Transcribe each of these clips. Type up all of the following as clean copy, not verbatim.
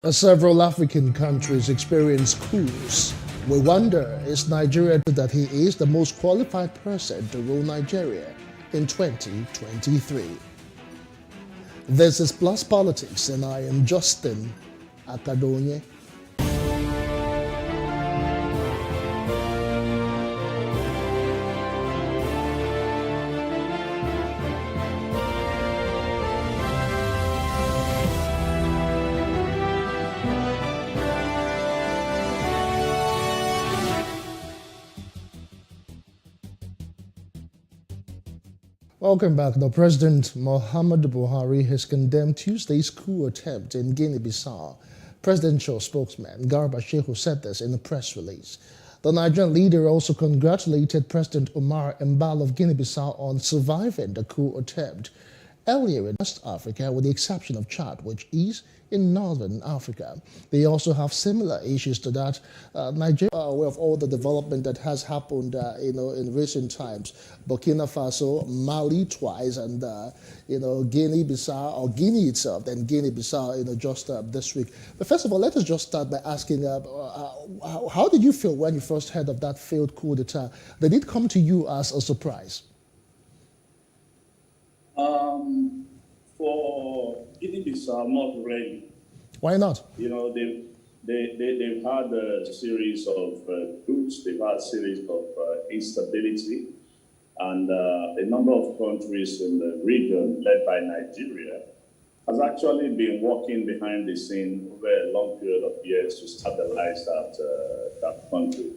As several African countries experience coups, we wonder, is Nigeria that he is the most qualified person to rule Nigeria in 2023? This is Plus Politics, and I am Justin Akadonye. Welcome back. The President Muhammadu Buhari has condemned Tuesday's coup attempt in Guinea-Bissau. Presidential spokesman Garba Shehu said this in a press release. The Nigerian leader also congratulated President Umar Embal of Guinea-Bissau on surviving the coup attempt. Earlier in West Africa, with the exception of Chad, which is in northern Africa, they also have similar issues to that. Nigeria are aware of all the development that has happened, in recent times. Burkina Faso, Mali twice, and Guinea-Bissau, or Guinea itself, then Guinea-Bissau, just this week. But first of all, let us just start by asking, how did you feel when you first heard of that failed coup d'etat? Did it come to you as a surprise? For Guinea-Bissau, not really. Why not? They've had a series of coups, they've had a series of instability, and a number of countries in the region, led by Nigeria, has actually been working behind the scene over a long period of years to stabilize that country.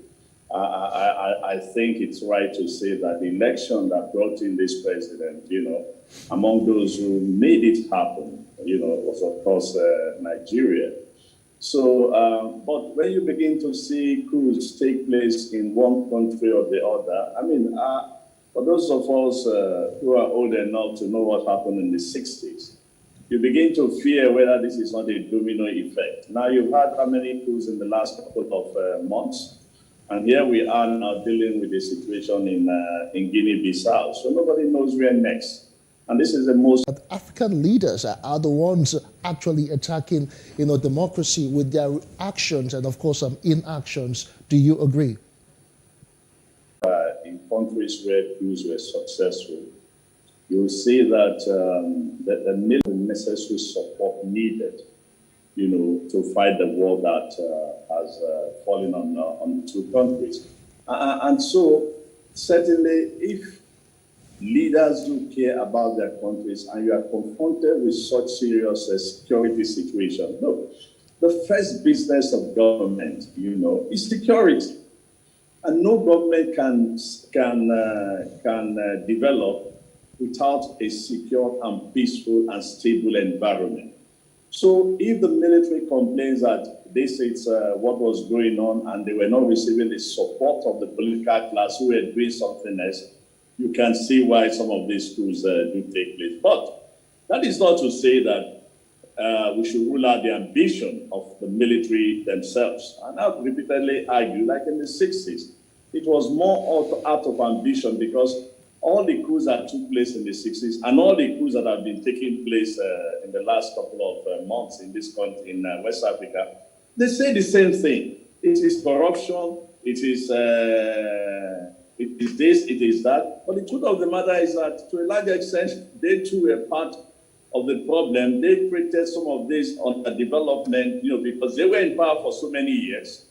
I think it's right to say that the election that brought in this president, among those who made it happen, was of course Nigeria. So, but when you begin to see coups take place in one country or the other, for those of us who are old enough to know what happened in the 60s, you begin to fear whether this is not a domino effect. Now, you've had how many coups in the last couple of months? And here we are now dealing with the situation in Guinea-Bissau. So nobody knows where next. And this is the most... African leaders are the ones actually attacking, democracy with their actions and, of course, inactions. Do you agree? In countries where coups were successful, you will see that the necessary support needed, to fight the war that has fallen on the two countries. And so, certainly, if leaders do care about their countries and you are confronted with such serious security situation, look, the first business of government, is security. And no government can develop without a secure and peaceful and stable environment. So if the military complains that this is what was going on and they were not receiving the support of the political class who were doing something else, you can see why some of these coups do take place. But that is not to say that we should rule out the ambition of the military themselves. And I've repeatedly argued, like in the 60s, it was more out of ambition because all the coups that took place in the 60s and all the coups that have been taking place in the last couple of months in this country, in West Africa, they say the same thing. It is corruption, it is this, it is that. But the truth of the matter is that to a large extent, they too were part of the problem. They created some of this underdevelopment, because they were in power for so many years.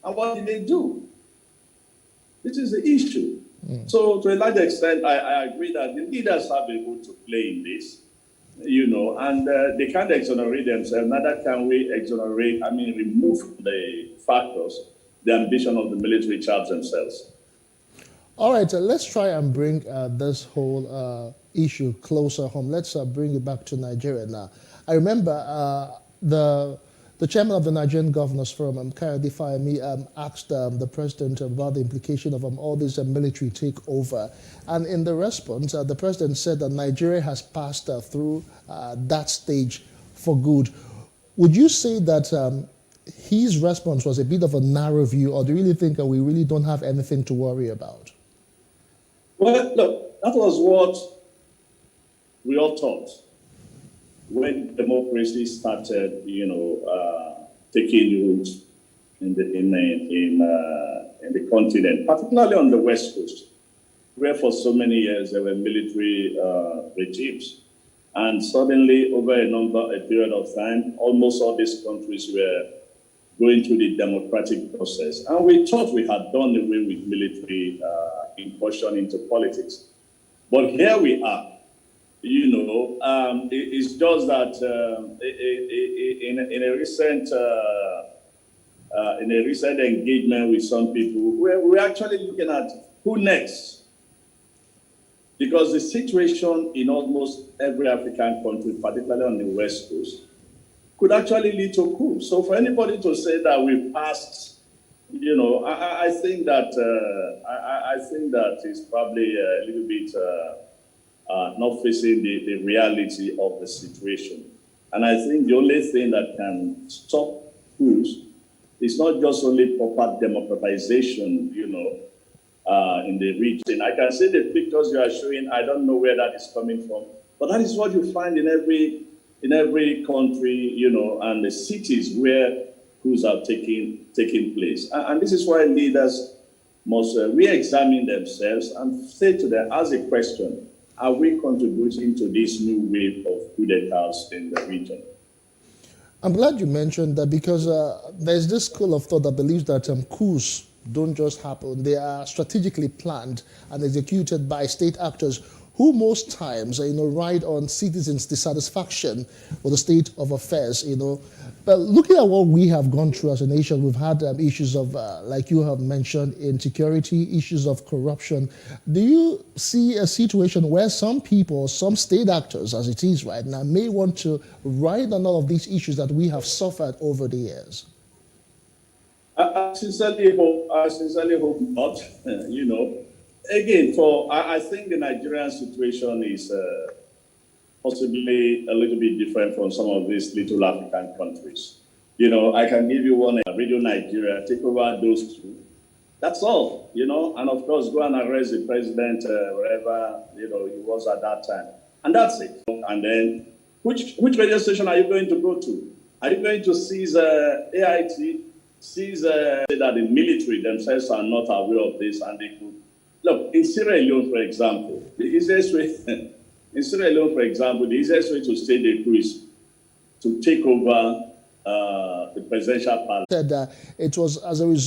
And what did they do? This is the issue. So to a large extent, I agree that the leaders have a role to play in this, and they can't exonerate themselves. Neither can we remove the factors, the ambition of the military chaps themselves. All right, let's try and bring this whole issue closer home. Let's bring it back to Nigeria now. I remember the chairman of the Nigerian Governors Forum, Kayode Fayemi, asked the president about the implication of all this military takeover. And in the response, the president said that Nigeria has passed through that stage for good. Would you say that his response was a bit of a narrow view, or do you really think that we really don't have anything to worry about? Well, look, that was what we all thought when democracy started, taking root in the continent, particularly on the West Coast, where for so many years there were military regimes. And suddenly, over a period of time, almost all these countries were going through the democratic process. And we thought we had done away with military incursion into politics. But here we are. It's just that in a recent engagement with some people, we're actually looking at who next. Because the situation in almost every African country, particularly on the West Coast, could actually lead to a coup. So for anybody to say that we've passed, I think that is probably a little bit not facing the reality of the situation. And I think the only thing that can stop coups is not just only proper democratization, in the region. I can see the pictures you are showing. I don't know where that is coming from, but that is what you find in every country, and the cities where coups are taking place. And this is why leaders must re-examine themselves and say to them, ask a question: are we contributing to this new wave of coup d'etats in the region? I'm glad you mentioned that, because there's this school of thought that believes that coups don't just happen. They are strategically planned and executed by state actors who most times, ride on citizens' dissatisfaction with the state of affairs, But looking at what we have gone through as a nation, we've had issues of, like you have mentioned, insecurity, issues of corruption. Do you see a situation where some people, some state actors, as it is right now, may want to ride on all of these issues that we have suffered over the years? I sincerely hope not. Again, I think the Nigerian situation is possibly a little bit different from some of these little African countries. I can give you one: Radio Nigeria, take over those two. That's all, and of course go and arrest the president wherever he was at that time, and that's it. And then, which radio station are you going to go to? Are you going to seize AIT? Sees that the military themselves are not aware of this, and they could look in Sierra Leone, for example. The easiest way to stay the coup is to take over the presidential palace. Said it was as a result